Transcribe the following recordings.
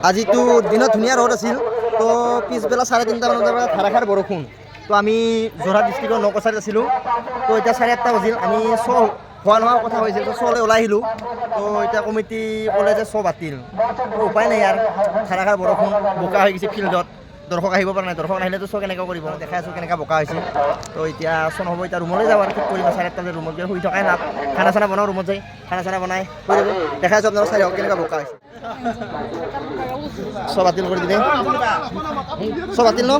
আজিতো দিনত ধুনীয়া ৰ'দ আছিল তো পিছবেলা 3:30 মানৰ পৰা ধাৰাসাৰ বৰষুণ তো আমি যোৰহাট ডিষ্ট্ৰিক্টৰ নকচাৰীত আছিলোঁ তো এতিয়া 8:30 বাজিল আমি হোৱা নোহোৱা কথা হৈছিল তো শ্ব'লৈ ওলাই আহিলোঁ তো এতিয়া কমিটি ক'লে যে শ্ব'ৰ বাতিল তো উপায় নাই আৰু ধাৰাসাৰ বৰষুণ বোকা হৈ গৈছে ফিল্ডত দৰ্শক আহিব পৰা নাই দৰ্শক নাহিলেতো শ্ব'ৰ কেনেকৈ কৰিব দেখাই আছোঁ কেনেকৈ বোকা হৈছে তো এতিয়া শ্ব'ৰ নহ'ব এতিয়া ৰুমলৈ যাওঁ আৰু ঠিক কৰিম 8:30 বজাত ৰুমত গৈ শুই থকাই লাভ খানা চানা বনাওঁ ৰুমত যাই খানা চানা বনাই কৰিব দেখাই আছোঁ আপোনালোকক চাই হওক কেনেকুৱা বোকা হৈছে শ্ব'ৰ বাতিল কৰি দিলে শ্ব'ৰ বাতিল ন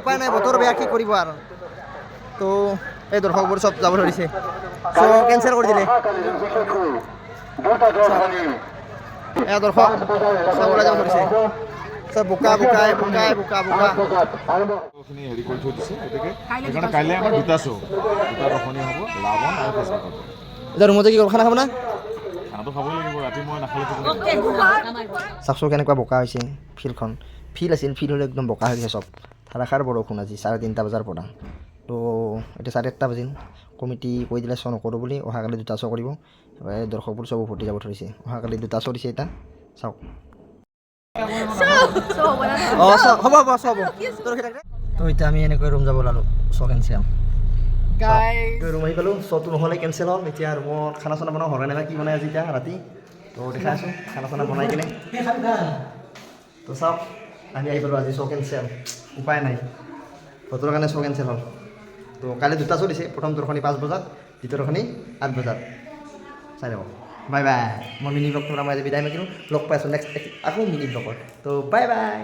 উপায় নাই বতৰ বেয়া কি কৰিব আৰু তো এই দৰ্শকবোৰ চব যাব ধৰিছে চ' কেঞ্চেল কৰি দিলে এয়া দৰ্শক চব ওলাই যাব ধৰিছে চব বোকা বোকাই বোকাই বোকা বোকা হেৰি কৰি থৈ দিছে গতিকে সেইকাৰণে কাইলৈ আমাৰ দুটা শ্ব' দুটা দৰ্শনী হ'ব ৰাৱণ আৰু ফেচবুকত এতিয়া ৰুমতে কি কৰোঁ খানা খাব না খানাটো খাবই লাগিব ৰাতি মই নাখালে চাওকচোন কেনেকুৱা বোকা হৈছে ফিল্ডখন ফিল্ড আছিল ফিল্ড হ'লে একদম বোকা হৈ গৈছে চব ধাৰাসাৰ বৰষুণ আজি 3:30 বজাৰ পৰা তো এতিয়া 8:30 বাজিল কমিটি কৈ দিলে শ্ব' নকৰোঁ বুলি অহাকালি দুটা শ্ব' কৰিব দৰ্শকবোৰ চব উভতি যাব ধৰিছে অহাকালি দুটা শ্ব' দিছে এতিয়া চাওক অঁ হ'ব হ'ব চব তো এতিয়া আমি এনেকৈ ৰুম যাব ওলালোঁ শ্ব' কেঞ্চেল ৰুম আহি পালোঁ শ্ব'টো নহ'লে কেঞ্চেল হ'ল এতিয়া ৰুমত খানা চানা বনাওঁ হৰে নাই কি বনাই আজি এতিয়া ৰাতি তো দেখাই আছোঁ খানা চানা বনাই কিনে তো চাওক আমি আহি পালোঁ আজি শ্ব'ৰ কেঞ্চেল উপায় নাই বতৰৰ কাৰণে শ্ব'ৰ কেঞ্চেল হ'ল তো কালি দুটা শ্ব' দিছে প্ৰথম দৰ্শনী 5 বজাত দ্বিতীয় দৰ্শনী 8 বজাত চাই যাব বাই বাই মই মিনি ব্লগটোৰ পৰা মই আজি বিদায় মাগিলোঁ লগ পাই আছোঁ নেক্সট আকৌ মিনি ব্লগত তো বাই বাই